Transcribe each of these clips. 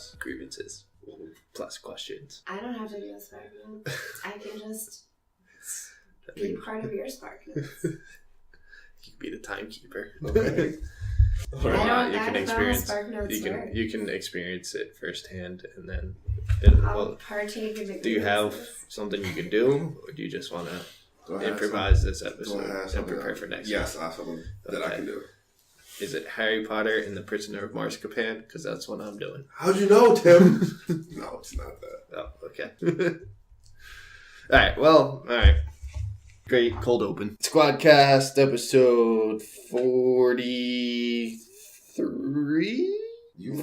plus grievances, plus questions. I don't have to do a spark note. I can just be part of your spark notes. You can be the timekeeper. Okay. Or not, you can experience. You can experience it firsthand, and then. I'll partake in it. Do you have something you can do, or do you just want to improvise this episode and prepare for next? Yes, I have something that I can do. Is it Harry Potter and the Prisoner of Azkaban? Because that's what I'm doing. How'd you know, Tim? No, it's not that. Oh, okay. All right. Great cold open. Sqwadcast episode 43?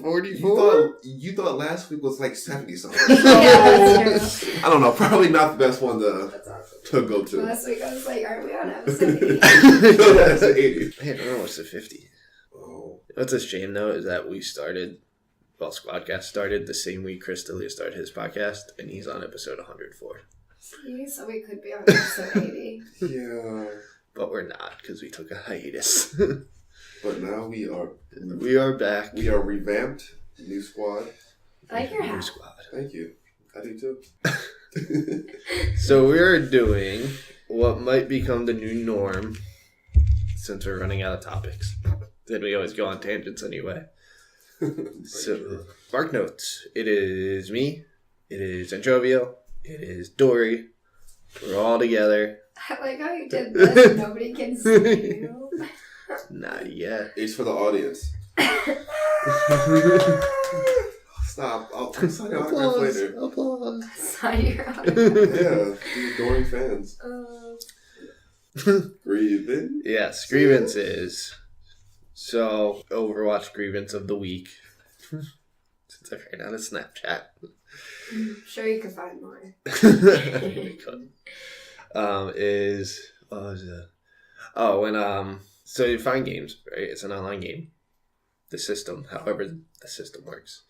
44? You thought last week was like 70 something. Yeah, I don't know. Probably not the best one to go to. Last week I was like, aren't we on episode 80? That's an 80. I don't know what's the 50. Oh. What's a shame though is that Sqwadcast started the same week Chris D'Elia started his podcast, and he's on episode 104. See, so we could be on episode 80. Yeah. But we're not, because we took a hiatus. But now we are back. We are revamped. New squad. I like your hat. New squad. Thank you. I do too. So we're doing what might become the new norm, since we're running out of topics. Then we always go on tangents anyway. So, Spark Notes. It is me. It is ANchovio. It is Dory. We're all together. I like how you did this. Nobody can see you. Not yet. It's for the audience. Stop. I'll sign your autograph later. Applause. Sign your autograph. Yeah. These adoring fans. Grievance? Yes, grievances. So, Overwatch grievance of the week. Since I ran out of Snapchat. I'm sure you can find more. So you find games, right? It's an online game. The system, however the system works,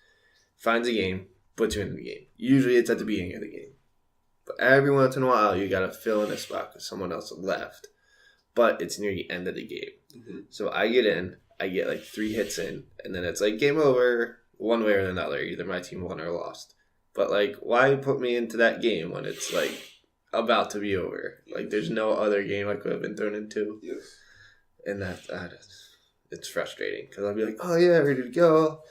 finds a game, puts you in the game. Usually it's at the beginning of the game. But every once in a while, you gotta fill in a spot because someone else left. But it's near the end of the game. Mm-hmm. So I get in, I get like 3 hits in, and then it's like game over one way or another. Either my team won or lost. But like, why put me into that game when it's like about to be over? Like, there's no other game I could have been thrown into. Yes. And it's frustrating because I'll be like, oh yeah, ready to go,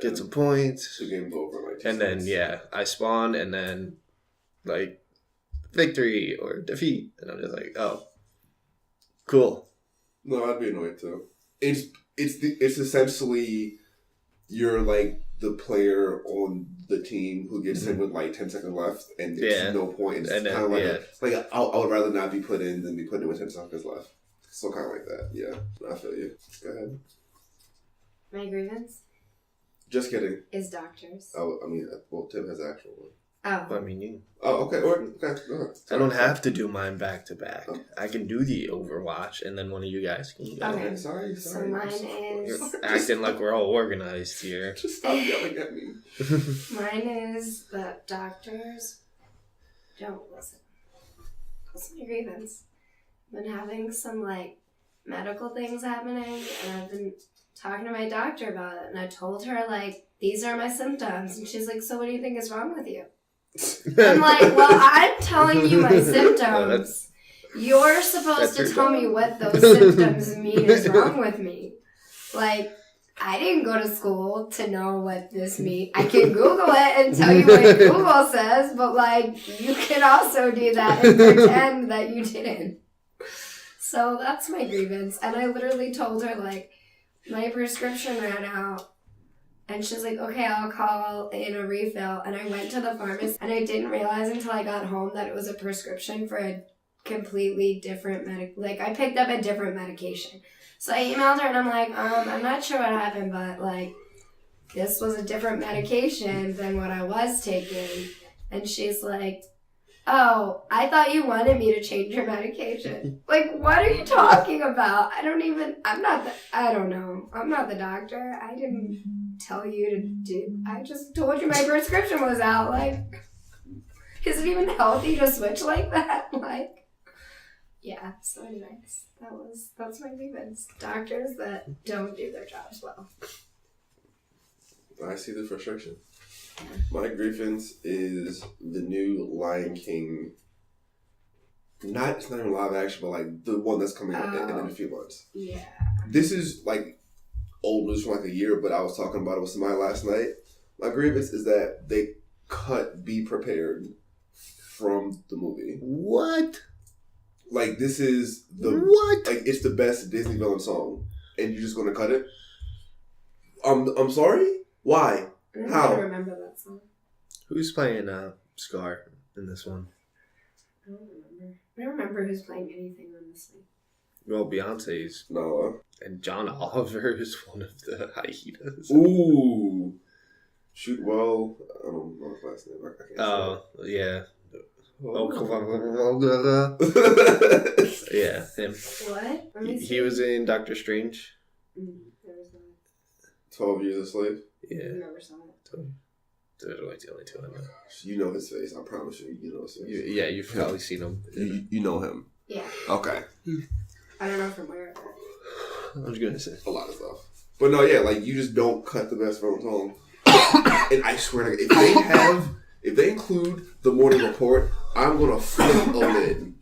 get some points. The game's over. Like, and then, I spawn and then, like, victory or defeat. And I'm just like, oh, cool. No, I'd be annoyed too. It's essentially you're like the player on the team who gets in with like 10 seconds left, and there's no point. It's kind of like I would rather not be put in than be put in with 10 seconds left. So kind of like that. Yeah, I feel you. Go ahead. My grievance? Just kidding. Is doctors. Oh, I mean, well, Tim has the actual one. Oh. I mean, you. Oh, okay. Okay. Go ahead. I don't have to do mine back to back. I can do the Overwatch, and then one of you guys can go. Okay. Sorry. So mine is... You're acting like we're all organized here. Just stop yelling at me. Mine is that doctors don't listen. That's my grievance. I've been having some, like, medical things happening, and I've been talking to my doctor about it, and I told her, like, these are my symptoms, and she's like, so what do you think is wrong with you? I'm like, well, I'm telling you my symptoms. You're supposed to tell me what those symptoms mean is wrong with me. Like, I didn't go to school to know what this means. I can Google it and tell you what Google says, but, like, you can also do that and pretend that you didn't. So that's my grievance. And I literally told her, like, my prescription ran out. And she's like, okay, I'll call in a refill. And I went to the pharmacy, and I didn't realize until I got home that it was a prescription for a completely different like, I picked up a different medication. So I emailed her, and I'm like, I'm not sure what happened, but, like, this was a different medication than what I was taking. And she's like, oh, I thought you wanted me to change your medication. Like, what are you talking about? I don't know. I'm not the doctor. I didn't tell you to do. I just told you my prescription was out. Like, is it even healthy to switch like that? Like, yeah. So anyways, that's my grievance. Doctors that don't do their jobs well. I see the frustration. My grievance is the new Lion King. It's not even live action, but like the one that's coming out in a few months. Yeah. This is like old news from like a year, but I was talking about it with somebody last night. My grievance is that they cut "Be Prepared" from the movie. What? Like this is the what? Like it's the best Disney villain song, and you're just gonna cut it? I'm sorry. Why? How? I don't remember that song. Who's playing Scar in this one? I don't remember. I don't remember who's playing anything on this thing. Well, Beyonce's. Nala. And John Oliver is one of the hyenas. Ooh. Shoot well. I don't know his last name. I can't say yeah. Oh, come on. Yeah, him. What? He was in Doctor Strange. There was that. 12 Years a Slave? Yeah. I never saw it. Those are like the only two I know. You know his face. I promise you know his face. Yeah, you've probably seen him. You know him. Yeah. Okay. I don't know from where. I was going to say. A lot of stuff. But no, yeah, like you just don't cut the best villain song. And I swear to God, if they include The Morning Report, I'm going to flip a lid.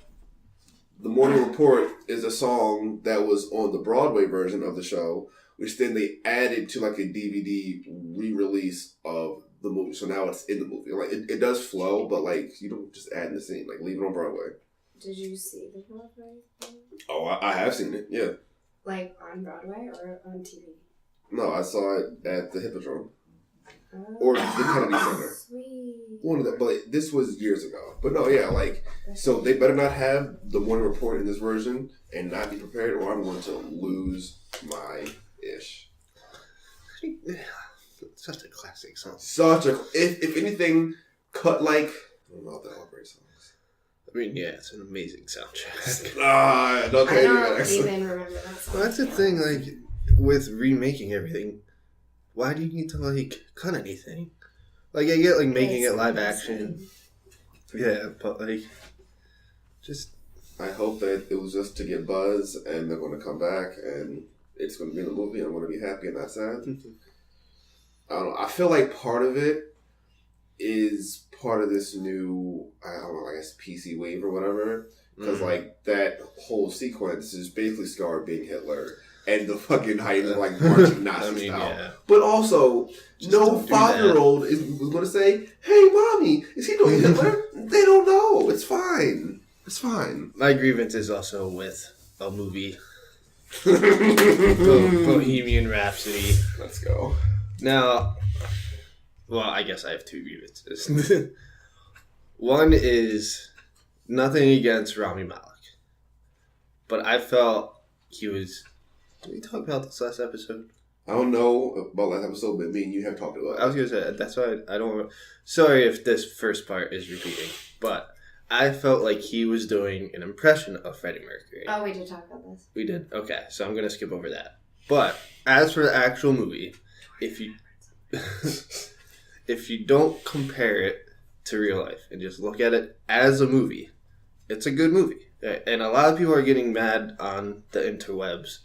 The Morning Report is a song that was on the Broadway version of the show, which then they added to like a DVD re-release of the movie. So now it's in the movie. Like it does flow, but like you don't just add in the scene. Like leave it on Broadway. Did you see the Broadway thing? Oh, I have seen it. Yeah. Like on Broadway or on TV? No, I saw it at the Hippodrome. Oh, Or the Kennedy Center. Sweet. One of them, but this was years ago. But no, yeah, like, so they better not have The Morning Report in this version and not be prepared, or I'm going to lose my ish. Such a classic song. If anything, cut like, I don't know about the Heartbreak songs. I mean, yeah, it's an amazing soundtrack. Okay, I don't even remember that song. Well, that's the thing, like, with remaking everything, why do you need to, like, cut anything? Like, I get, like, making it live action. Yeah, but, like, just... I hope that it was just to get buzz, and they're going to come back, and it's going to be in the movie, and I'm going to be happy and not sad. I don't know. I feel like part of it is part of this new, I don't know, I guess PC wave or whatever. Because, like, that whole sequence is basically Scar being Hitler. And the fucking hyena, like, marching Nazis out. Yeah. But also, just no 5-year-old was going to say, hey, mommy, is he doing Hitler? They don't know. It's fine. It's fine. My grievance is also with a movie. Bohemian Rhapsody. Let's go. Now, well, I guess I have two grievances. One is nothing against Rami Malek. But I felt he was... Did we talk about this last episode? I don't know about last episode, but me and you have talked about it. I was going to say, that's why I don't... Sorry if this first part is repeating, but I felt like he was doing an impression of Freddie Mercury. Oh, we did talk about this. We did? Okay, so I'm going to skip over that. But, as for the actual movie, if you don't compare it to real life and just look at it as a movie, it's a good movie. And a lot of people are getting mad on the interwebs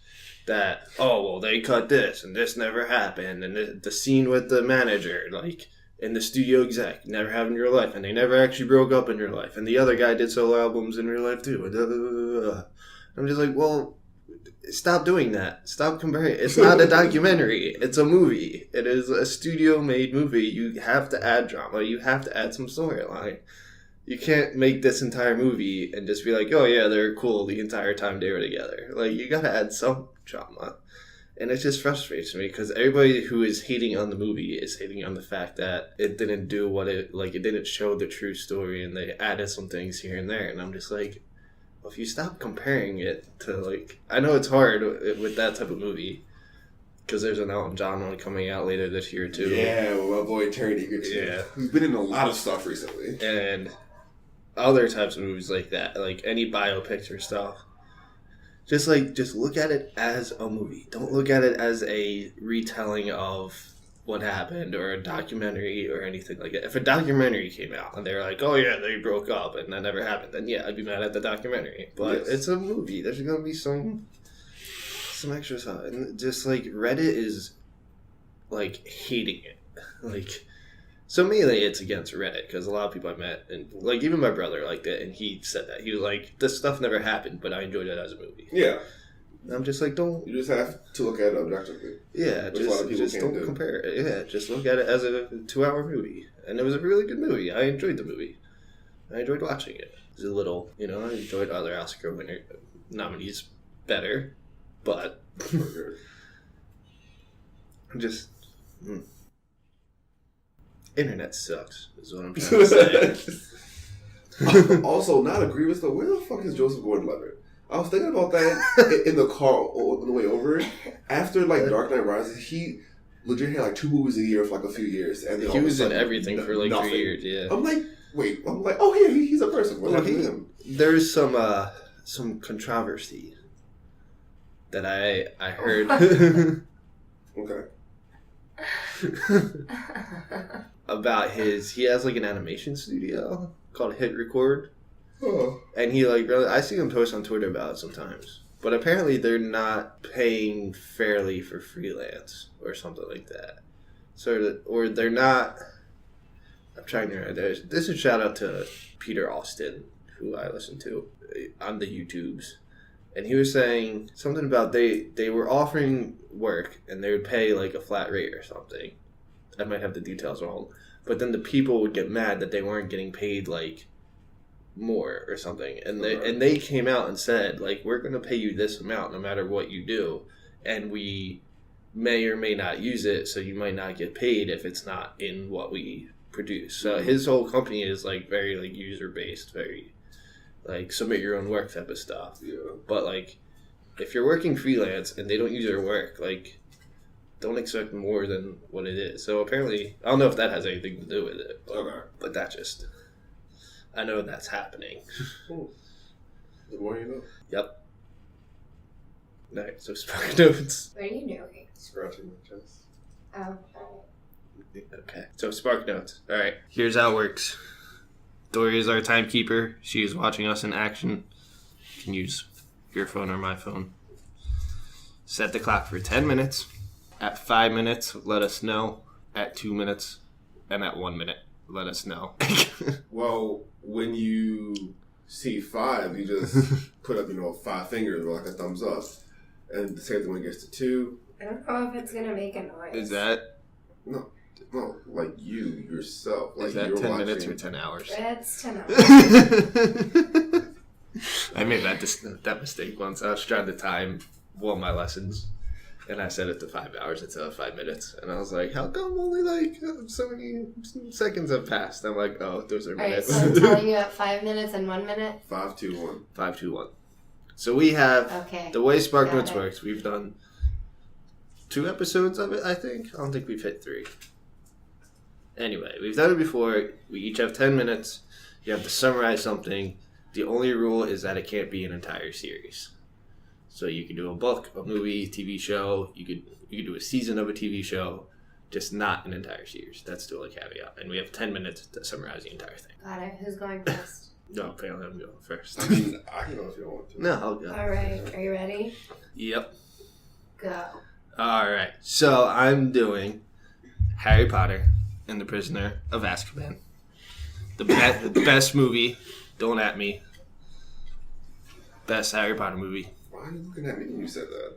that, oh, well, they cut this and this never happened, and the scene with the manager, like, and the studio exec never happened in real life, and they never actually broke up in real life, and the other guy did solo albums in real life too. I'm just like, well, stop doing that. Stop comparing. It's not a documentary. It's a movie. It is a studio-made movie. You have to add drama. You have to add some storyline. You can't make this entire movie and just be like, oh yeah, they're cool the entire time they were together. Like, you gotta add some drama. And it just frustrates me because everybody who is hating on the movie is hating on the fact that it didn't do what it didn't show the true story, and they added some things here and there. And I'm just like, well, if you stop comparing it to, like, I know it's hard with that type of movie because there's an Elton John one coming out later this year too. Yeah, well, my boy Terry. Yeah. He's been in a lot of stuff recently. And other types of movies like that, like any biopics or stuff. Just look at it as a movie. Don't look at it as a retelling of what happened or a documentary or anything like that. If a documentary came out and they were like, oh yeah, they broke up and that never happened, then yeah, I'd be mad at the documentary. But yes, it's a movie. There's going to be some extra stuff. And just like Reddit is like hating it. like, so mainly it's against Reddit, because a lot of people I met, and like even my brother liked it, and he said that. He was like, this stuff never happened, but I enjoyed it as a movie. Yeah. And I'm just like, don't... You just have to look at it objectively. Yeah, just don't compare it. Yeah, just look at it as a 2-hour movie. And it was a really good movie. I enjoyed the movie. I enjoyed watching it. It was a little, I enjoyed other Oscar winner nominees better, but... just... Internet sucks, is what I'm trying to say. Also, not agree with where the fuck is Joseph Gordon-Levitt? I was thinking about that in the car on the way over. After Dark Knight Rises, he legit had 2 movies a year for a few years, and he was in everything for nothing. 3 years. Yeah, I'm like, oh yeah, he's a person. What happened to him? There's some controversy that I heard. Okay. About he has an animation studio called Hit Record. Oh. And he really, I see him post on Twitter about it sometimes. But apparently they're not paying fairly for freelance or something like that. Or they're not, I'm trying to remember. This is a shout out to Peter Austin, who I listen to on the YouTubes. And he was saying something about they were offering work and they would pay a flat rate or something. I might have the details wrong. But then the people would get mad that they weren't getting paid more or something, and they came out and said we're going to pay you this amount no matter what you do, and we may or may not use it, so you might not get paid if it's not in what we produce. So his whole company is very user based, very submit your own work type of stuff. Yeah. But if you're working freelance and they don't use your work, don't expect more than what it is. So apparently, I don't know if that has anything to do with it, but that just... I know that's happening. The more you know. Yep. Alright, so Spark Notes. What are you doing? Scratching my chest. Oh. Okay, so Spark Notes. Alright, here's how it works. Dory is our timekeeper. She is watching us in action. You can use your phone or my phone. Set the clock for 10 minutes. At 5 minutes, let us know. At 2 minutes. And at 1 minute, let us know. Well, when you see 5, you just put up, 5 fingers or a thumbs up. And the same thing when it gets to 2. I don't know if it's going to make a noise. Is that... No, you, yourself. Is that 10 minutes or 10 hours? It's 10 hours. I made that mistake once. I was trying to time one of my lessons. And I set it to 5 hours instead of 5 minutes. And I was like, how come only so many seconds have passed? I'm like, oh, those are minutes. Alright, so I'm telling you at 5 minutes and 1 minute? 5, 2, 1. 5, 2, 1. So we have, the way Spark Notes works, we've done 2 episodes of it, I think. I don't think we've hit 3. Anyway, we've done it before. We each have 10 minutes. You have to summarize something. The only rule is that it can't be an entire series. So you can do a book, a movie, TV show. You could do a season of a TV show, just not an entire series. That's still a caveat. And we have 10 minutes to summarize the entire thing. Got it. Who's going first? No, apparently I'm going first. I mean, I can go if you don't want to. No, I'll go. All right. Are you ready? Yep. Go. All right. So I'm doing Harry Potter and the Prisoner of Azkaban. The best movie. Don't at me. Best Harry Potter movie. Why are you looking at me when you said that?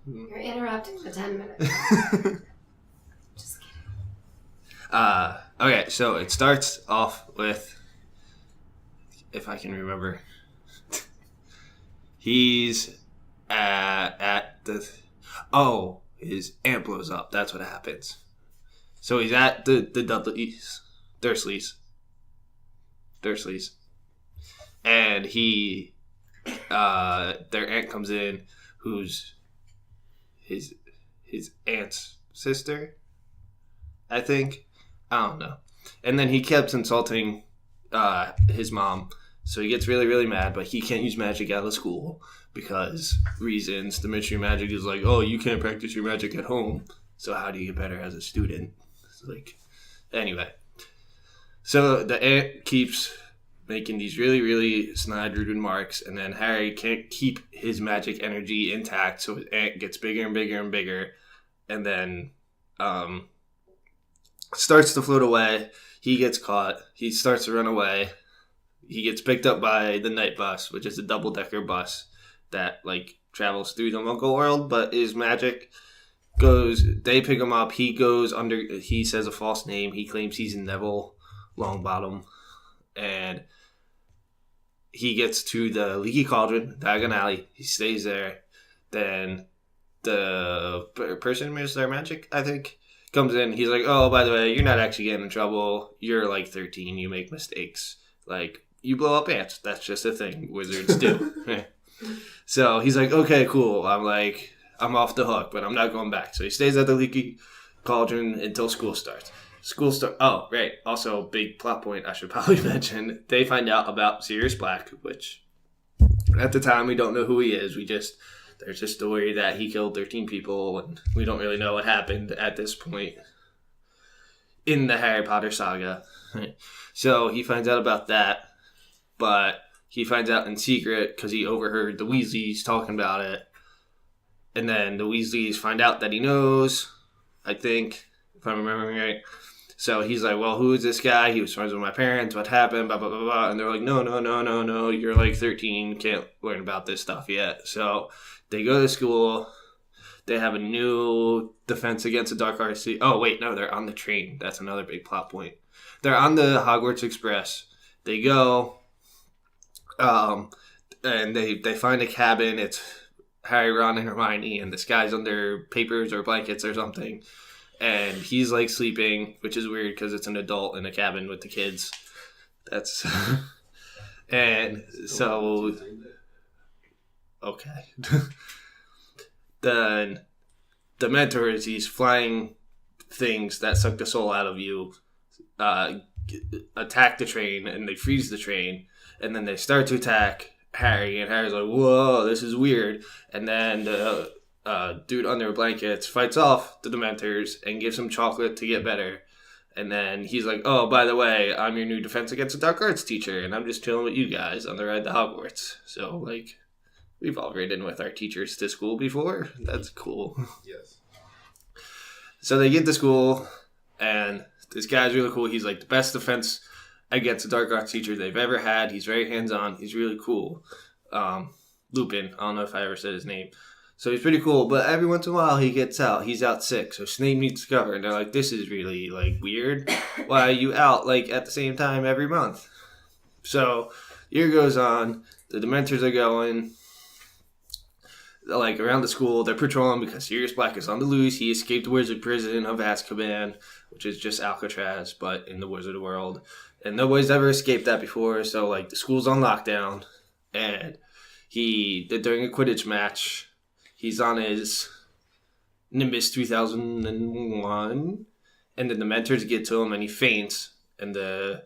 You're interrupting the 10 minutes. Just kidding. Okay, so it starts off with, if I can remember, he's at the... Oh, his aunt blows up. That's what happens. So he's at the Dursleys. And he... their aunt comes in, who's his aunt's sister, I think. I don't know. And then he kept insulting his mom, so he gets really, really mad, but he can't use magic out of school because reasons. The Ministry of Magic is like, oh, you can't practice your magic at home, so how do you get better as a student? It's like, anyway. So the aunt keeps making these really, really snide, rude remarks, and then Harry can't keep his magic energy intact, so his aunt gets bigger and bigger and bigger, and then starts to float away. He gets caught. He starts to run away. He gets picked up by the night bus, which is a double-decker bus that like travels through the Muggle world, but is magic. They pick him up. He goes under. He says a false name. He claims he's Neville Longbottom, and he gets to the Leaky Cauldron, Diagon Alley. He stays there. Then the person who administers their magic, I think, comes in. He's like, "Oh, by the way, you're not actually getting in trouble. You're like 13. You make mistakes. Like you blow up ants. That's just a thing wizards do." So he's like, "Okay, cool." I'm off the hook, but I'm not going back. So he stays at the Leaky Cauldron until school starts. Oh, right. Also, big plot point I should probably mention. They find out about Sirius Black, which at the time we don't know who he is. There's a story that he killed 13 people, and we don't really know what happened at this point in the Harry Potter saga. So he finds out about that, but he finds out in secret because he overheard the Weasleys talking about it. And then the Weasleys find out that he knows, I think, if I'm remembering right. So he's like, well, who is this guy? He was friends with my parents. What happened? Blah, blah, blah, blah. And they're like, no. You're like 13. Can't learn about this stuff yet. So they go to school. They have a new defense against the dark arts. Oh, wait, no, they're on the train. That's another big plot point. They're on the Hogwarts Express. They go, and they find a cabin. It's Harry, Ron, and Hermione, and this guy's under papers or blankets or something. And he's like sleeping, which is weird because it's an adult in a cabin with the kids. That's and so okay. Then the Dementors, these flying things that suck the soul out of you, attack the train, and they freeze the train, and then they start to attack Harry, and Harry's like, whoa, this is weird. And then the dude under blankets fights off the Dementors and gives him chocolate to get better. And then he's like, oh, by the way, I'm your new Defense Against the Dark Arts teacher, and I'm just chilling with you guys on the ride to Hogwarts. So, like, we've all ridden with our teachers to school before. That's cool. Yes. So they get to school, and this guy's really cool. He's like the best defense against a dark arts teacher they've ever had. He's very hands-on. He's really cool. Lupin. I don't know if I ever said his name. So he's pretty cool, but every once in a while he gets out. He's out sick, so Snape needs to cover. And they're like, this is really, like, weird. Why are you out, like, at the same time every month? So year goes on. The Dementors are going, like, around the school. They're patrolling because Sirius Black is on the loose. He escaped the wizard prison of Azkaban, which is just Alcatraz, but in the wizard world. And nobody's ever escaped that before, so, like, the school's on lockdown. And during a Quidditch match, he's on his Nimbus 3001, and the Dementors get to him, and he faints, and his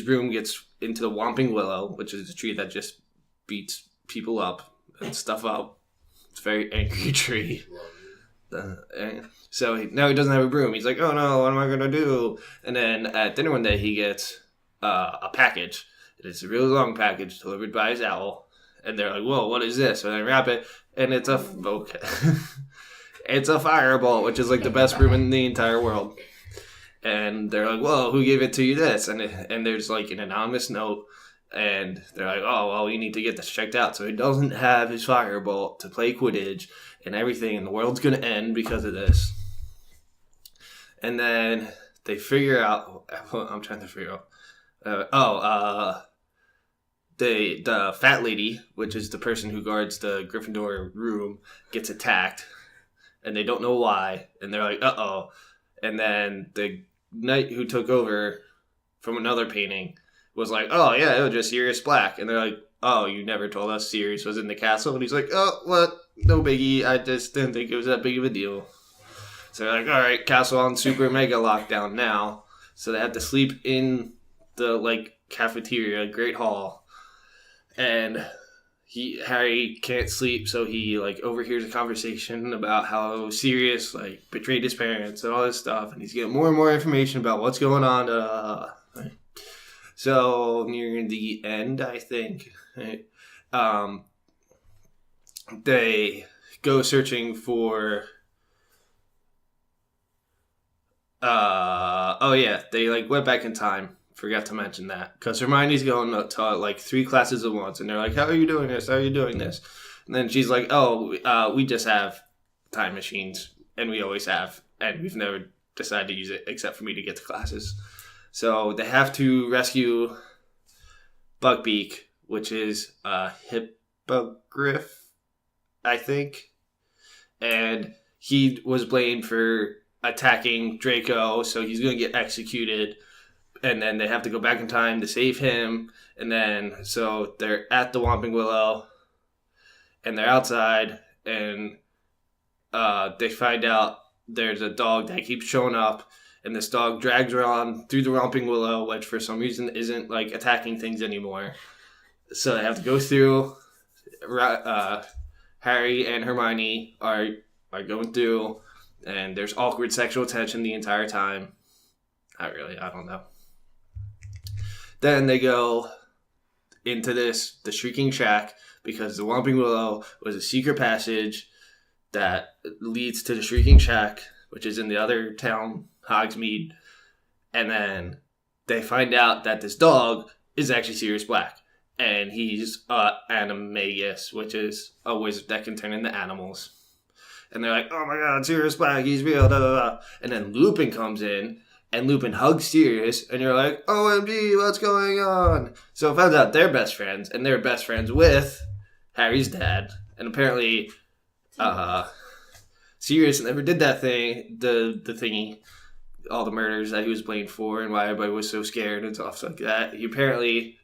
room gets into the Whomping Willow, which is a tree that just beats people up and stuff up. It's a very angry tree. So now he doesn't have a broom. He's like, oh no, what am I going to do? And then at dinner one day, he gets a package. It's a really long package delivered by his owl. And they're like, whoa, what is this? And they wrap it, and it's it's a firebolt, which is like the best broom in the entire world. And they're like, whoa, who gave it to you this? And there's like an anonymous note. And they're like, oh, well, you need to get this checked out. So he doesn't have his firebolt to play Quidditch and everything, and the world's going to end because of this. And then they figure out, I'm trying to figure out, the fat lady, which is the person who guards the Gryffindor room, gets attacked, and they don't know why, and they're like, uh-oh. And then the knight who took over from another painting was like, oh, yeah, it was just Sirius Black. And they're like, oh, you never told us Sirius was in the castle? And he's like, oh, what? No biggie. I just didn't think it was that big of a deal. So they're like, all right, castle on super mega lockdown now. So they have to sleep in the, like, cafeteria, Great Hall. And Harry can't sleep, so he, like, overhears a conversation about how Sirius, like, betrayed his parents and all this stuff. And he's getting more and more information about what's going on. So near the end, I think, right, they go searching for Oh yeah, they like went back in time. Forgot to mention that because Hermione's going to like 3 classes at once, and they're like, "How are you doing this? How are you doing this?" And then she's like, "Oh, we just have time machines, and we always have, and we've never decided to use it except for me to get to classes." So they have to rescue Buckbeak, which is a hippogriff, I think, and he was blamed for attacking Draco, so he's going to get executed. And then they have to go back in time to save him. And then, so they're at the Whomping Willow, and they're outside, and they find out there's a dog that keeps showing up, and this dog drags her on through the Whomping Willow, which for some reason isn't like attacking things anymore. So they have to go through. Harry and Hermione are going through, and there's awkward sexual tension the entire time. Not really, I don't know. Then they go into the Shrieking Shack, because the Whomping Willow was a secret passage that leads to the Shrieking Shack, which is in the other town, Hogsmeade. And then they find out that this dog is actually Sirius Black, and he's Animagus, which is a wizard that can turn into animals. And they're like, "Oh my god, Sirius Black, he's real, da da da." And then Lupin comes in, and Lupin hugs Sirius, and you're like, "OMG, what's going on?" So it finds out they're best friends, and they're best friends with Harry's dad. And apparently, Sirius never did that thing, the thingy, all the murders that he was blamed for, and why everybody was so scared and stuff like that. He apparently,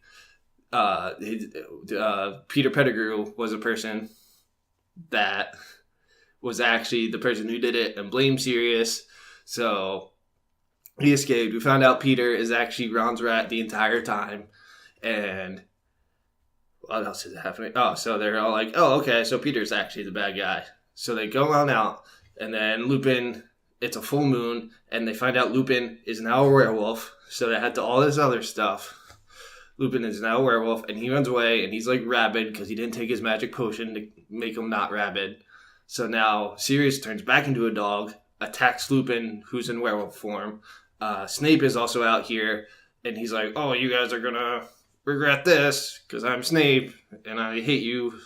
Peter Pettigrew was a person that was actually the person who did it and blamed Sirius. So he escaped. We found out Peter is actually Ron's rat the entire time. And what else is happening? Oh, so they're all like, "Oh, okay, so Peter's actually the bad guy." So they go on out, and then Lupin, it's a full moon, and they find out Lupin is now a werewolf. So they had to all this other stuff. Lupin is now a werewolf, and he runs away, and he's like rabid because he didn't take his magic potion to make him not rabid. So now Sirius turns back into a dog, attacks Lupin, who's in werewolf form. Snape is also out here, and he's like, "Oh, you guys are gonna regret this, because I'm Snape, and I hate you."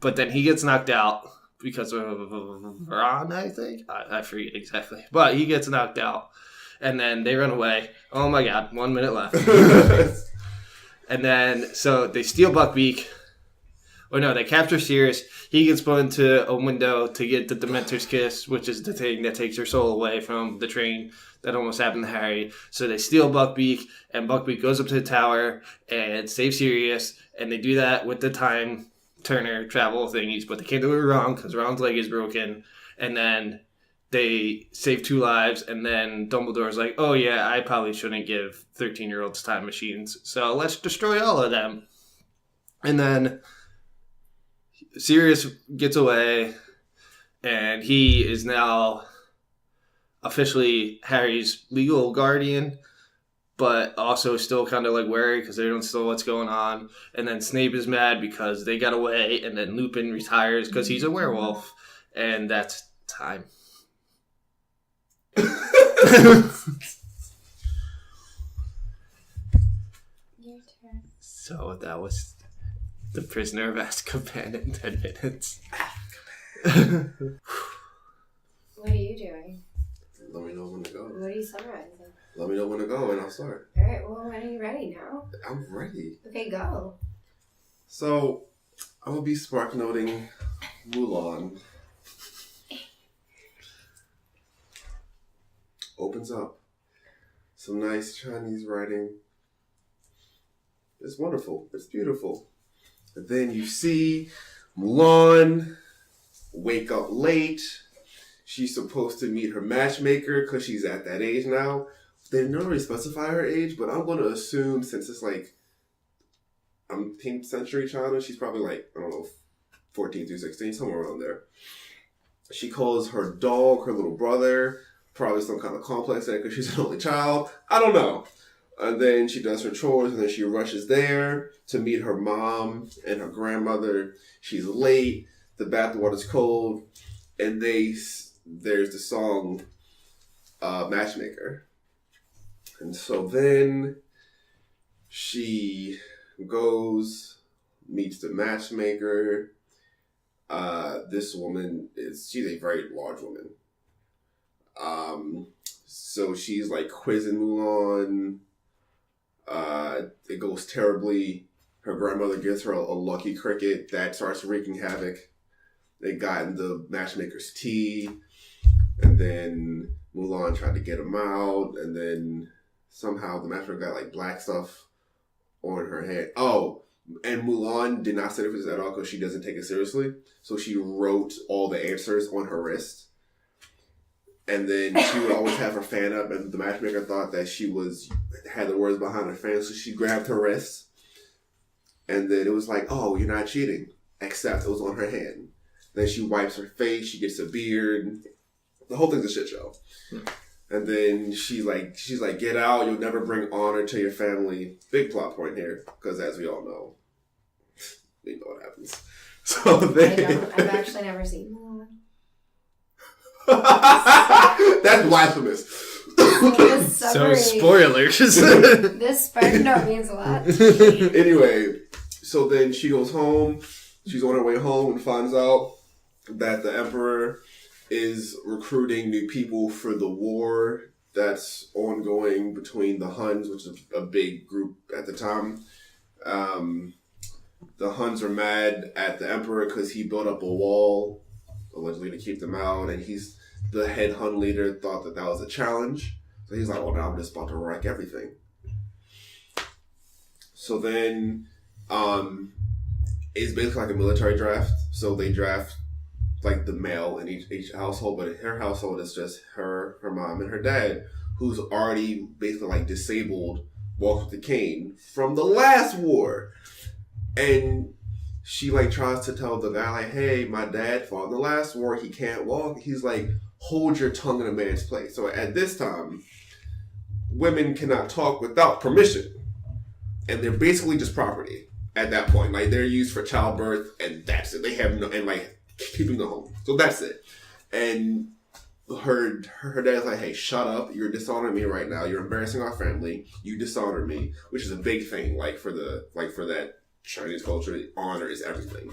But then he gets knocked out because of Ron, I think. I forget exactly. But he gets knocked out, and then they run away. Oh my god, 1 minute left. And then, so they steal Buckbeak. Or no, they capture Sirius. He gets put into a window to get the Dementor's Kiss, which is the thing that takes her soul away from the train that almost happened to Harry. So they steal Buckbeak, and Buckbeak goes up to the tower and saves Sirius. And they do that with the time turner travel thingies, but they can't do it wrong because Ron's leg is broken. And then they save 2 lives, and then Dumbledore's like, "Oh yeah, I probably shouldn't give 13-year-olds time machines, so let's destroy all of them." And then Sirius gets away, and he is now officially Harry's legal guardian, but also still kind of like wary because they don't know what's going on. And then Snape is mad because they got away, and then Lupin retires because he's a werewolf, and that's time. Your turn. So that was The Prisoner of Azkaban in 10 minutes. What are you doing? Let me know when to go. What are you summarizing? Let me know when to go, and I'll start. Alright, well, when are you ready now? I'm ready. Okay, go. So, I will be spark noting Mulan. Opens up. Some nice Chinese writing. It's wonderful. It's beautiful. And then you see Mulan wake up late. She's supposed to meet her matchmaker because she's at that age now. They don't really specify her age, but I'm going to assume since it's like 10th century China, she's probably like, I don't know, 14 through 16, somewhere around there. She calls her dog her little brother. Probably some kind of complex there because she's an only child. I don't know. And then she does her chores, and then she rushes there to meet her mom and her grandmother. She's late. The bathwater's cold. And they there's the song Matchmaker. And so then she goes, meets the matchmaker. This woman she's a very large woman. So she's like quizzing Mulan. It goes terribly. Her grandmother gives her a lucky cricket that starts wreaking havoc. They got in the matchmaker's tea, and then Mulan tried to get him out, and then somehow the matchmaker got like black stuff on her hand. Oh, and Mulan did not study for this at all because she doesn't take it seriously. So she wrote all the answers on her wrist. And then she would always have her fan up, and the matchmaker thought that she had the words behind her fan, so she grabbed her wrist. And then it was like, oh, you're not cheating. Except it was on her hand. Then she wipes her face, she gets a beard. The whole thing's a shit show. And then she's like, get out, you'll never bring honor to your family. Big plot point here, because as we all know, we know what happens. So then... I've actually never seen Mulan. That's blasphemous. So spoilers. This spark note means a lot. Anyway, so then she goes home. She's on her way home and finds out that the Emperor is recruiting new people for the war that's ongoing between the Huns, which is a big group at the time. The Huns are mad at the Emperor because he built up a wall, allegedly to keep them out, and the head Hun leader thought that was a challenge. So he's like, well, now I'm just about to wreck everything. So then it's basically like a military draft. So they draft like the male in each household, but her household is just her mom, and her dad, who's already basically like disabled, walks with a cane from the last war. And she like tries to tell the guy like, hey, my dad fought in the last war, he can't walk. He's like, hold your tongue in a man's place. So at this time, women cannot talk without permission. And they're basically just property at that point. Like, they're used for childbirth, and that's it. They have no, and like, keeping the home. So that's it. And her dad's like, hey, shut up. You're dishonoring me right now. You're embarrassing our family. You dishonor me, which is a big thing. For that Chinese culture, honor is everything.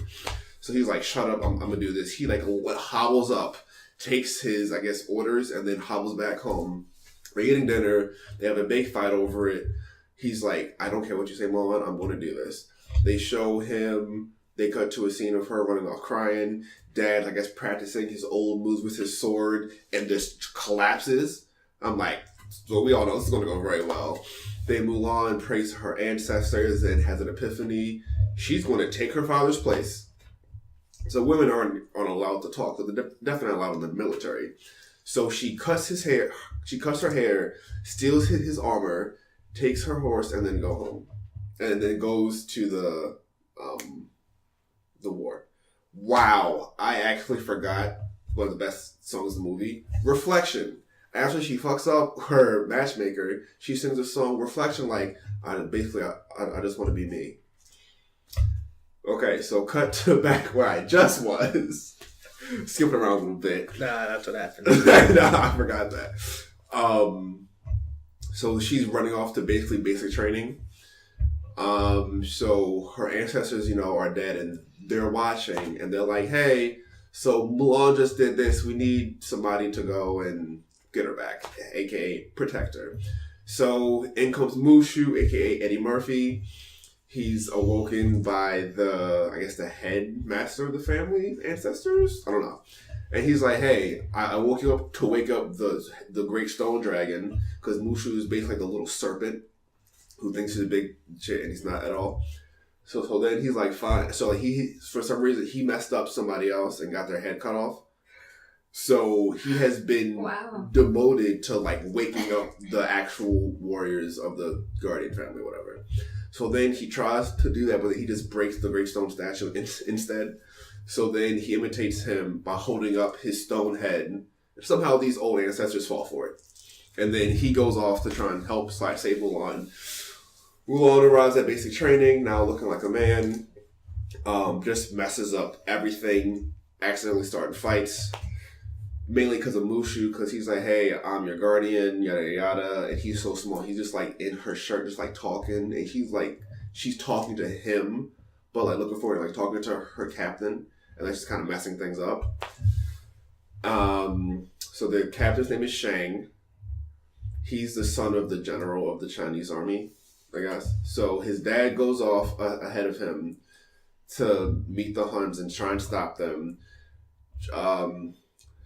So he's like, shut up. I'm going to do this. He like hobbles up, takes his, I guess, orders, and then hobbles back home. They're eating dinner. They have a big fight over it. He's like, I don't care what you say, Mulan. I'm going to do this. They show him. They cut to a scene of her running off crying. Dad, I guess, practicing his old moves with his sword and just collapses. I'm like, so we all know this is going to go very well. Then Mulan prays her ancestors and has an epiphany. She's going to take her father's place. So women aren't allowed to talk, but they're definitely allowed in the military. So she cuts his hair. She cuts her hair, steals his armor, takes her horse, and then go home. And then goes to the war. Wow, I actually forgot one of the best songs in the movie. Reflection. After she fucks up her matchmaker, she sings a song, Reflection, like, I just want to be me. Okay, so cut to back where I just was. Skipping around a little bit. Nah, that's what happened. Nah, I forgot that. So she's running off to basically basic training. So her ancestors, are dead, and they're watching, and they're like, hey, so Mulan just did this. We need somebody to go and get her back, a.k.a. protect her. So in comes Mushu, a.k.a. Eddie Murphy. He's awoken by the head master of the family, ancestors? I don't know. And he's like, hey, I woke you up to wake up the great stone dragon, because Mushu is basically the little serpent who thinks he's a big shit, and he's not at all. So then he's like, fine. So he, for some reason, he messed up somebody else and got their head cut off. So he has been demoted to like waking up the actual warriors of the Guardian family, whatever. So then he tries to do that, but he just breaks the Great Stone statue instead. So then he imitates him by holding up his stone head. Somehow these old ancestors fall for it. And then he goes off to try and help save Mulan. Mulan arrives at basic training, now looking like a man. Just messes up everything, accidentally starting fights. mainly because of Mushu, because he's like, hey, I'm your guardian, yada yada, and he's so small, he's just like in her shirt, just like talking, and he's like, she's talking to him, but like looking forward, like talking to her captain, and that's just kind of messing things up. So the captain's name is Shang. He's the son of the general of the Chinese army, I guess. So his dad goes off ahead of him to meet the Huns and try and stop them.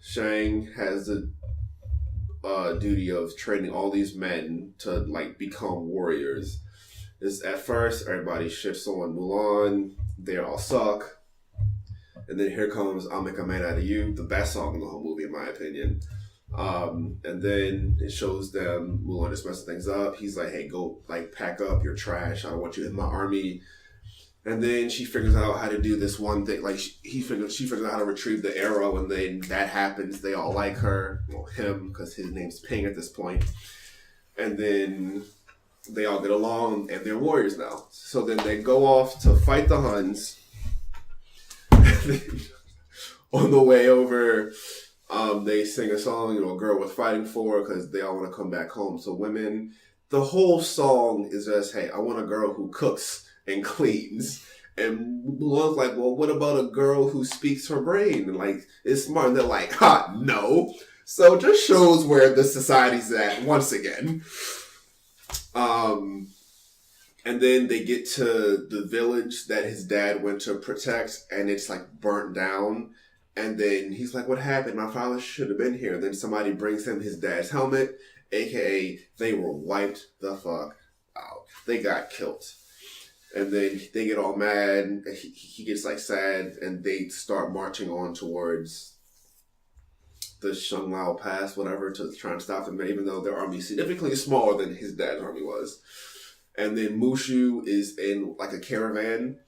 Shang has the duty of training all these men to like become warriors. At first, everybody shits on Mulan. They all suck. And then here comes I'll Make a Man Out of You, the best song in the whole movie, in my opinion. And then it shows them Mulan is messing things up. He's like, hey, go like pack up your trash. I don't want you in my army. And then she figures out how to do this one thing. Like she figures out how to retrieve the arrow, and then that happens. They all like her, well, him, because his name's Ping at this point. And then they all get along, and they're warriors now. So then they go off to fight the Huns. On the way over, they sing a song, a girl was fighting for, because they all want to come back home. So women, the whole song is just, hey, I want a girl who cooks and cleans. And Mulan's like, well, what about a girl who speaks her brain and like is smart? And they're like, no. So it just shows where the society's at once again. And then they get to the village that his dad went to protect, and it's like burnt down. And then he's like, what happened? My father should have been here. And then somebody brings him his dad's helmet, aka they were wiped the fuck out. They got killed. And then they get all mad. He gets like sad, and they start marching on towards the Shanglao Pass, whatever, to try and stop them, even though their army is significantly smaller than his dad's army was. And then Mushu is in like a caravan,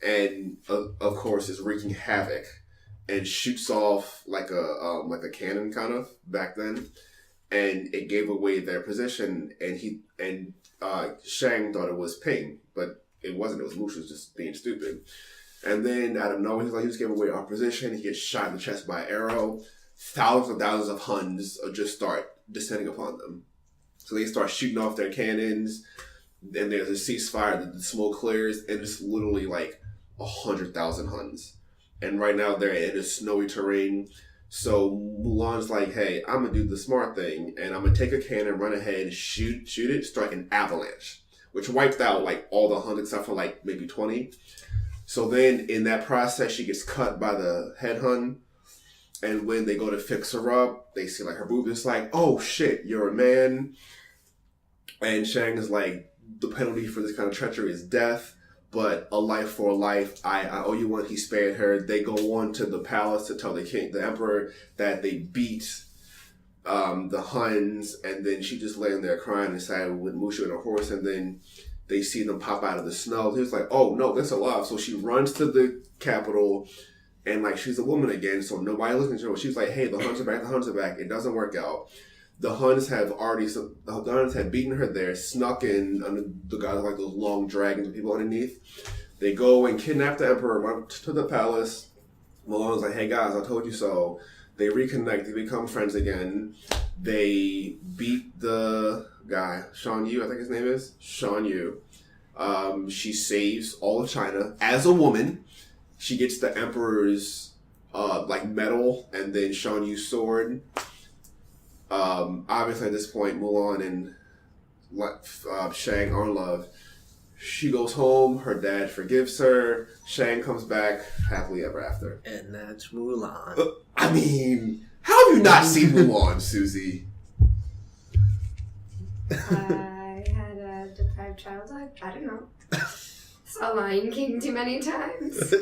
and of course is wreaking havoc, and shoots off like a cannon kind of back then, and it gave away their position. And Shang thought it was Ping, but it wasn't. It was Mushu just being stupid. And then out of nowhere, he's like, he just gave away our position. He gets shot in the chest by an arrow. Thousands of Huns just start descending upon them. So they start shooting off their cannons. And there's a ceasefire, the smoke clears, and it's literally like 100,000 Huns. And right now they're in a snowy terrain. So Mulan's like, hey, I'm going to do the smart thing, and I'm going to take a cannon, run ahead, shoot it, strike an avalanche, which wiped out like all the Huns except for like maybe 20. So then in that process, she gets cut by the head Hun. And when they go to fix her up, they see like her boob is like, oh shit, you're a man. And Shang is like, the penalty for this kind of treachery is death, but a life for a life. I owe you one. He spared her. They go on to the palace to tell the emperor, that they beat the Huns, and then she just laying there crying inside with Mushu and her horse, and then they see them pop out of the snow. He was like, oh no, that's alive. So she runs to the capital, and like she's a woman again, so nobody listens to her. She's like, hey, the Huns are back. It doesn't work out. The Huns had beaten her there, snuck in under the guys like those long dragons with people underneath. They go and kidnap the emperor, run to the palace. Mulan's like, hey guys, I told you so. They reconnect, they become friends again. They beat the guy, Shan Yu, I think his name is. Shan Yu. She saves all of China as a woman. She gets the emperor's medal and then Shan Yu's sword. Obviously at this point, Mulan and Shang are in love. She goes home, her dad forgives her, Shang comes back, happily ever after. And that's Mulan. I mean, how have you not seen Mulan, Suzie? I had a deprived childhood. I don't know. Saw Lion King too many times.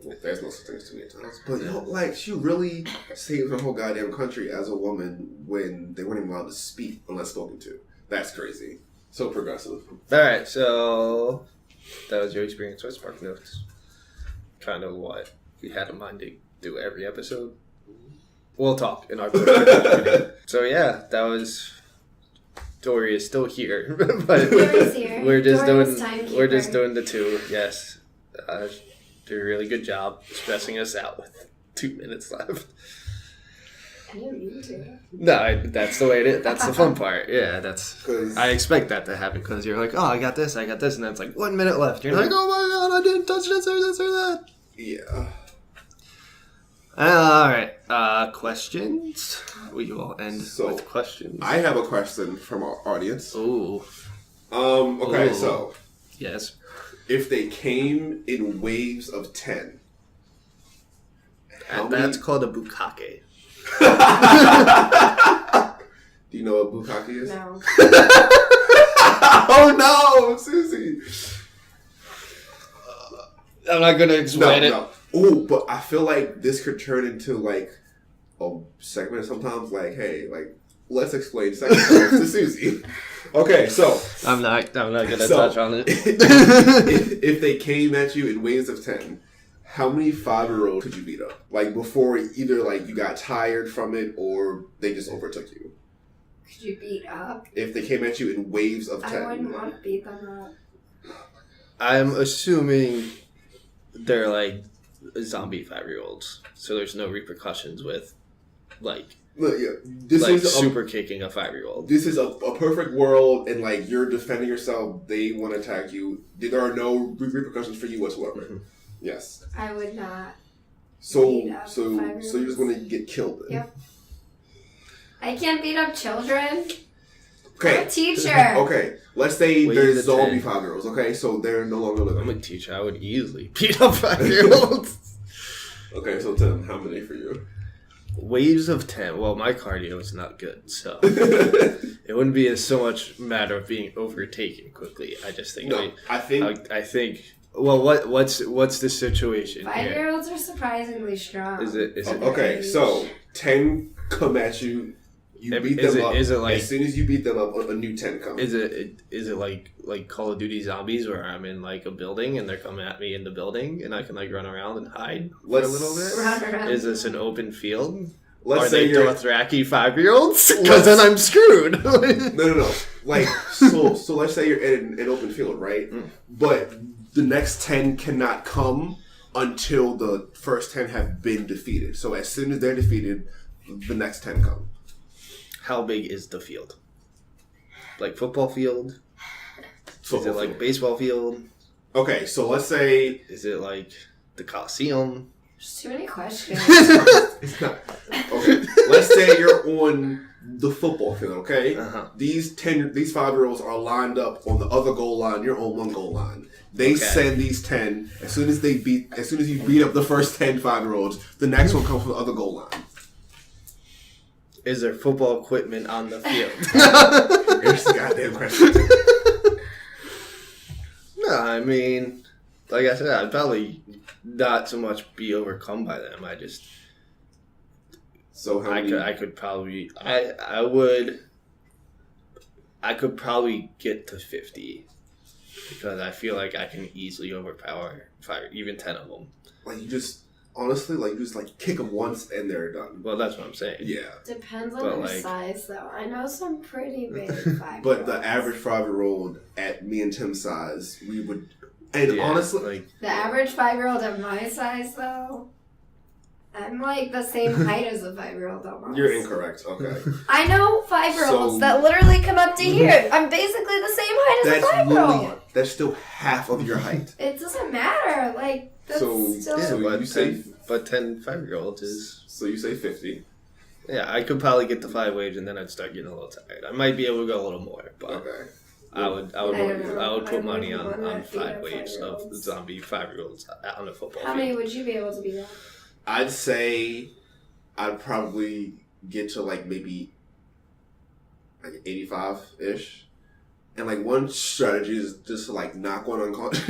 Well, there's no such thing as too many times. But, she really saved her whole goddamn country as a woman when they weren't even allowed to speak unless spoken to. That's crazy. So progressive. Alright, so that was your experience with Spark Notes. Kind of what we had in mind to do every episode. We'll talk in our So yeah, that was... Dory is still here. But Dory's here. We're just Dory doing the two, yes. Did a really good job stressing us out with 2 minutes left. didn't mean to. No, that's the way it is. That's the fun part. Yeah, I expect that to happen because you're like, oh, I got this, and then it's like 1 minute left. You're like, oh my god, I didn't touch this or this or that. Yeah. All right. Questions? We will end with questions. I have a question from our audience. Ooh. Okay, Ooh. so. Yes. If they came in waves of 10. That's called a bukkake. Do you know what bukkake is? No. Oh no, Suzie. I'm not going to explain it. No. Oh, but I feel like this could turn into like a segment sometimes. Like, hey, like let's explain sex to Suzie. Okay, so I'm not gonna touch on it. if they came at you in waves of 10, how many 5-year-olds could you beat up? Like before either like you got tired from it or they just overtook you. Could you beat up? If they came at you in waves of 10. I wouldn't want to beat them up. I'm assuming they're like zombie 5-year-olds, so there's no repercussions with like. Look, yeah, this like is super kicking a 5-year-old. This is a perfect world, and like you're defending yourself. They want to attack you. There are no repercussions for you whatsoever. Mm-hmm. Yes. I would not. So you just want to get killed. Then. Yep. I can't beat up children. Okay. I'm a teacher. Okay. Let's say there's zombie 5-year-olds. Okay, so they're no longer living. I'm a teacher. I would easily beat up 5-year-olds. Okay, so Tim, how many for you? Waves of 10. Well, my cardio is not good, so it wouldn't be so much matter of being overtaken quickly. I just think. No, I think. Well, what's the situation? 5-year-olds are surprisingly strong. Is it okay? So 10 come at you. You beat them up. Is it like as soon as you beat them up, a new 10 comes? Is it like Call of Duty Zombies where I'm in like a building and they're coming at me in the building and I can like run around and hide for a little bit? Run around. Is this an open field? Let's say you're Dothraki 5-year-olds? Because then I'm screwed. No. Like so let's say you're in an open field, right? Mm. But the next 10 cannot come until the first 10 have been defeated. So as soon as they're defeated, the next 10 come. How big is the field? Like football field? Is it like baseball field? Okay, so let's say... Is it like the Coliseum? There's too many questions. It's not. Okay, let's say you're on the football field, okay? Uh-huh. These 5-year-olds are lined up on the other goal line. You're on one goal line. They send these 10. As soon as you beat up the first 10 5-year-olds, the next one comes from the other goal line. Is there football equipment on the field? Here's the goddamn question. No, I mean, like I said, I'd probably not so much be overcome by them. I just... So how many... I could probably... I could probably get to 50. Because I feel like I can easily overpower even 10 of them. Like you just... Honestly, like you just kick them once and they're done. Well, that's what I'm saying. Yeah. Depends on their size, though. I know some pretty big 5-year-olds. But the average 5-year-old at me and Tim's size, we would. And honestly, the average 5-year-old at my size, though, I'm like the same height as a 5-year-old almost. You're incorrect. Okay. I know 5-year-olds that literally come up to here. I'm basically the same height as a 5-year-old. That's still half of your height. It doesn't matter. Like. So you say, but 10 5-year-olds is... So you say 50. Yeah, I could probably get to 5 waves and then I'd start getting a little tired. I might be able to go a little more, but okay. I would put money on 5 waves of zombie 5-year-olds on a football field. How many would you be able to beat up? I'd say I'd probably get to maybe 85-ish. And one strategy is just to knock one unconscious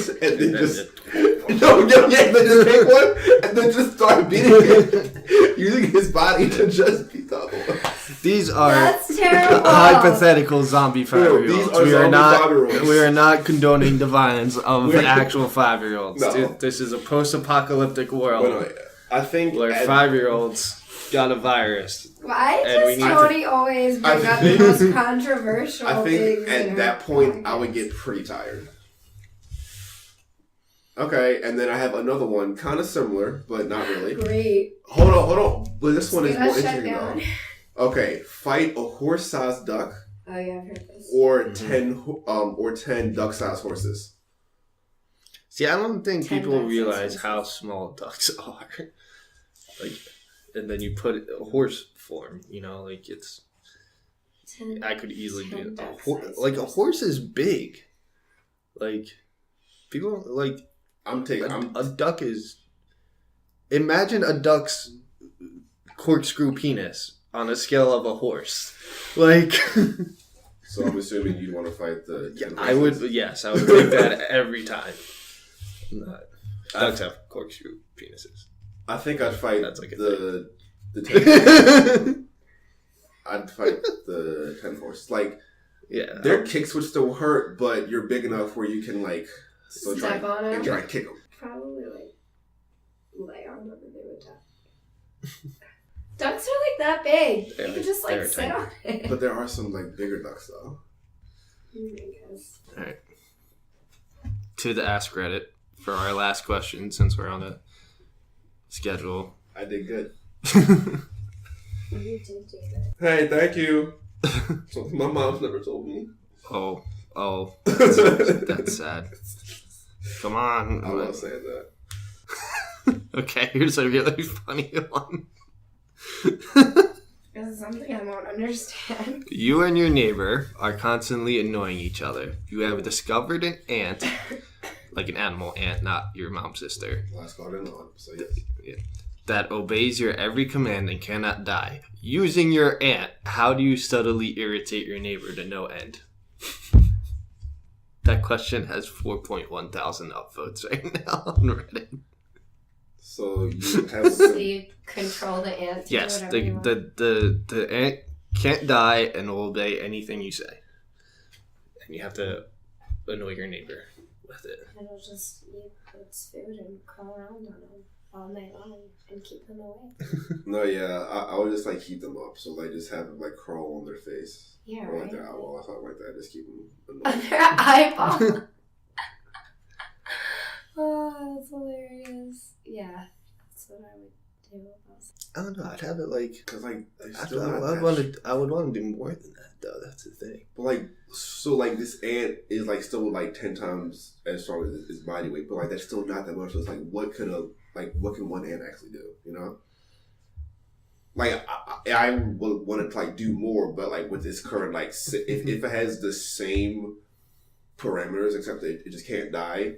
and then just then just take one and then just start beating him using his body to just beat the other one. These are That's terrible. Hypothetical zombie 5-year-olds. We are not condoning the violence of actual 5-year-olds. No. This is a post-apocalyptic world I think where 5-year-olds got a virus. Why does Tony always bring up the most controversial things? I think at that point I would get pretty tired. Okay, and then I have another one, kind of similar, but not really. Great. Hold on. But this one is more interesting down. though. Okay, fight a horse-sized duck. Oh yeah, I've heard this. Or 10 duck-sized horses. See, I don't think people realize how small ducks are. Like, and then you put a horse form. You know, like it's. I could easily do a horse is big. Like, people like. A duck is. Imagine a duck's corkscrew penis on a scale of a horse. Like. So I'm assuming you'd want to fight the. Yeah, I would. Yes, I would take that every time. Ducks have corkscrew penises. I think I'd fight the 10. I'd fight the 10 horses. Like, yeah, their kicks would still hurt, but you're big enough where you can like step on them and try to kick them. Probably like lay on them and they would die. Ducks are like that big. You could just like sit on it. But there are some like bigger ducks though. I guess. All right. To the Ask Reddit for our last question, since we're on a schedule. I did good. You did do good. Hey, thank you. Something my mom's never told me. Oh, that's sad. Come on. I won't say that. Okay, here's a really funny one. This is something I won't understand. You and your neighbor are constantly annoying each other. You have discovered an ant, like an animal ant, not your mom's sister. Last garden on, so yes. Yeah. That obeys your every command and cannot die. Using your ant, how do you subtly irritate your neighbor to no end? That question has 4.1 thousand upvotes right now on Reddit. So you have So you control the ant. Yes, the ant can't die and will obey anything you say. And you have to annoy your neighbor with it. It'll just eat its food and crawl around on them all night long and keep them away. No, yeah, I would just like heat them up, so like just have them like crawl on their face. Yeah, or right. like their eyeball or something like that. Just keep them On annoyed. their eyeball. Oh, that's hilarious. Yeah, that's what I would do. I don't know. I'd have it like Cause like I would want to do more than that though. That's the thing. But like, so like this ant is like still like 10 times as strong as his body weight, but like that's still not that much. So it's like, what can one ant actually do? You know? Like I would want to like do more, but like with this current like if it has the same parameters except that it just can't die,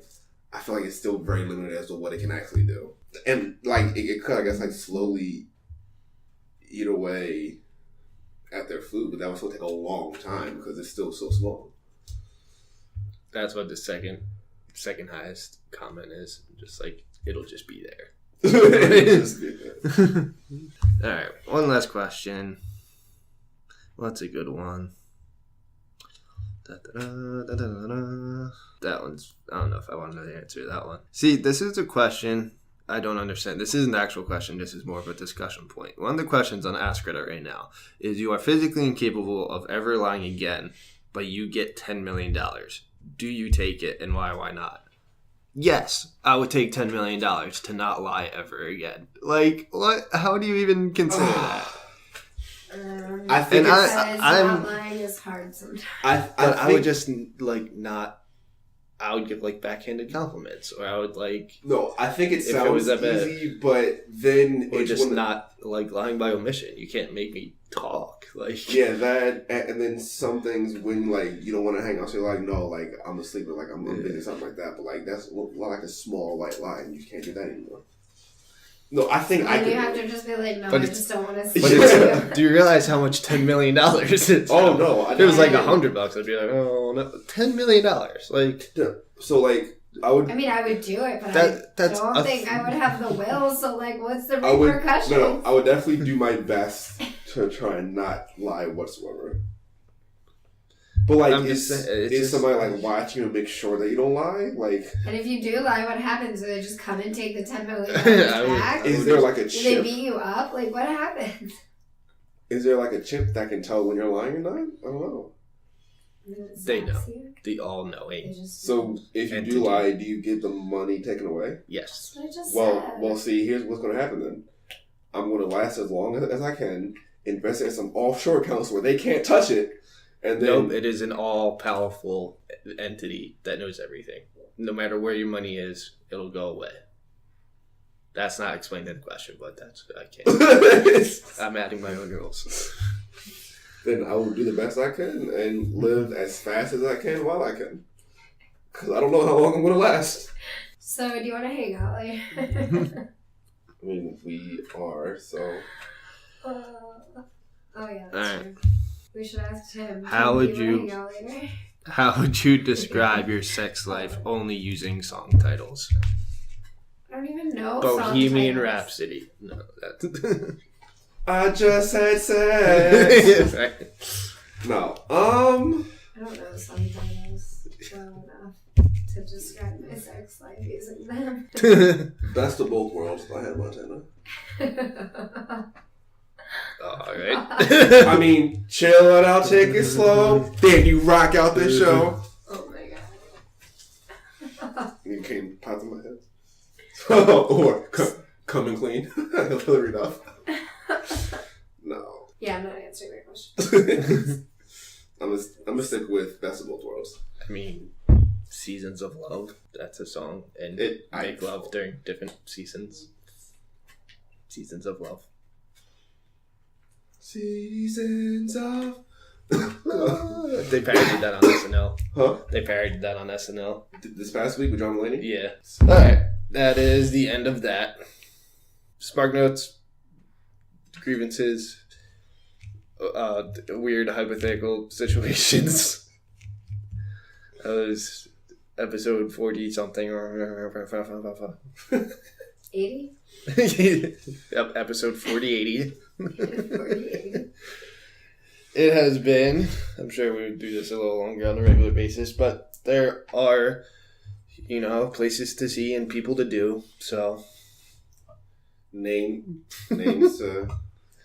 I feel like it's still very limited as to what it can actually do. And like it could, I guess, like slowly eat away at their food, but that would still take a long time because it's still so small. That's what the second highest comment is. Just like it'll just be there. All right, one last question. What's a good one? That one's, I don't know if I want to answer that one. See, this is a question I don't understand. This isn't the actual question. This is more of a discussion point. One of the questions on Ask Reddit right now is you are physically incapable of ever lying again, but you get $10 million. Do you take it, and why? Why not? Yes, I would take $10 million to not lie ever again. Like, what? How do you even consider that? I think not lying is hard sometimes. I would just like not. I would give like backhanded compliments, or I would like. No, I think it sounds easy, but then or just not like lying by omission. You can't make me talk. Like yeah, that, and then some things when like you don't want to hang out, so you're like, no, like I'm asleep, or like I'm busy, something like that. But like that's like a small white lie, and you can't do that anymore. No, I think I could. You have to just be like, no, I just don't want to see you. Do you realize how much $10 million is? Oh no! If it was like $100, I'd be like, oh no, $10 million. Like, yeah. So like, I would. I mean, I would do it, but I don't think I would have the will. So like, what's the repercussions? No, I would definitely do my best to try and not lie whatsoever. But like, is somebody like watching you and make sure that you don't lie? Like, and if you do lie, what happens? Do they just come and take the $10 million back? Is there like a chip? Do they beat you up? Like, what happens? Is there like a chip that can tell when you're lying or not? I don't know. They know. The all-knowing. So if you do lie, do you get the money taken away? Yes. That's what I just Well, see, here's what's going to happen then. I'm going to last as long as I can, invest it in some offshore accounts where they can't touch it, and then... Nope, it is an all-powerful entity that knows everything. No matter where your money is, it'll go away. That's not explained in the question, but I can't. I'm adding my own rules. Then I will do the best I can and live as fast as I can while I can. Because I don't know how long I'm going to last. So, do you want to hang out later? I mean, we are, so... Oh, yeah, that's true. We should ask him. How would you describe your sex life only using song titles? I don't even know Bohemian Rhapsody. No, that's... I just had sex. Right. No. I don't know song titles well enough to describe my sex life using them. Best of both worlds by Hannah Montana. Alright. I mean, chill it out, take it slow. Then you rock out this show. Oh my god. You came pops in my head. Or coming clean. Hillary Duff. No. Yeah, I'm not answering that question. I'm gonna stick with Best of Both Worlds. I mean, Seasons of Love. That's a song, and make love during different seasons. Seasons of Love. Seasons of They parodied that on SNL. Huh? They parodied that on SNL. This past week with John Mulaney? Yeah. Alright. That is the end of that. Spark notes, grievances, weird hypothetical situations. That was episode 40 something or 80? Episode 4080. 40. It has been, I'm sure we would do this a little longer on a regular basis, but there are, places to see and people to do, so. Names to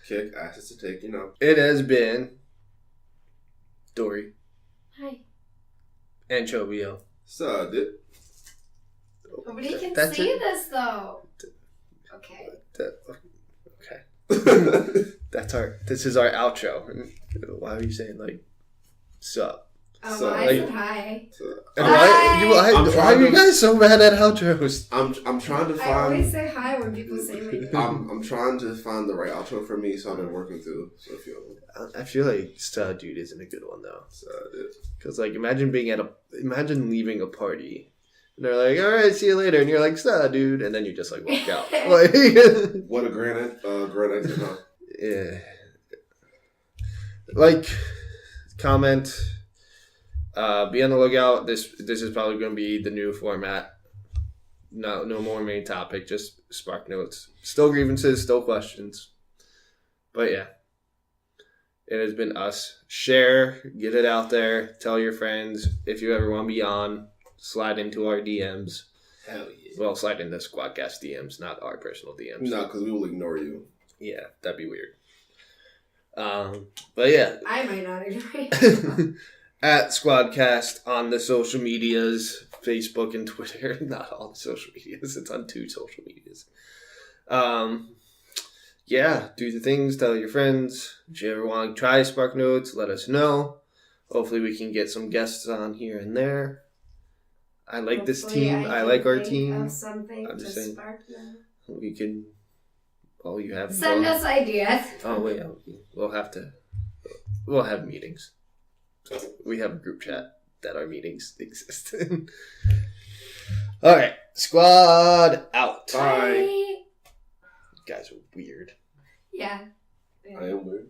kick, asses to take, It has been Dory. Hi. ANchovio. Suzie. Nobody can see this, though. Okay. Okay. This is our outro. Why are you saying, sup? Oh, I said hi. Why are you guys so bad at outros? I'm trying to find... I always say hi when people say my name. I'm trying to find the right outro for me, so I've been working through a few of them. I feel like dude isn't a good one, though. Because, imagine imagine leaving a party. And they're like, alright, see you later. And you're like, dude. And then you just, walk out. What a granite, huh? Yeah. Comment... be on the lookout. This is probably going to be the new format. No more main topic, just spark notes. Still grievances, still questions. But yeah, it has been us. Share, get it out there. Tell your friends. If you ever want to be on, slide into our DMs. Hell yeah. Well, slide into Sqwadcast DMs, not our personal DMs. No, because we will ignore you. Yeah, that'd be weird. But yeah. I might not ignore you. At Sqwadcast on the social medias, Facebook and Twitter. Not all the social medias. It's on 2 social medias. Yeah, do the things. Tell your friends. If you ever want to try Spark Notes, let us know. Hopefully we can get some guests on here and there. I like this team. I like our team. I'm just saying. We can... Oh, you have... Send us ideas. Oh, wait. We'll have meetings. We have a group chat that our meetings exist in. Alright. Squad out. Bye. You guys are weird. Yeah. I am weird.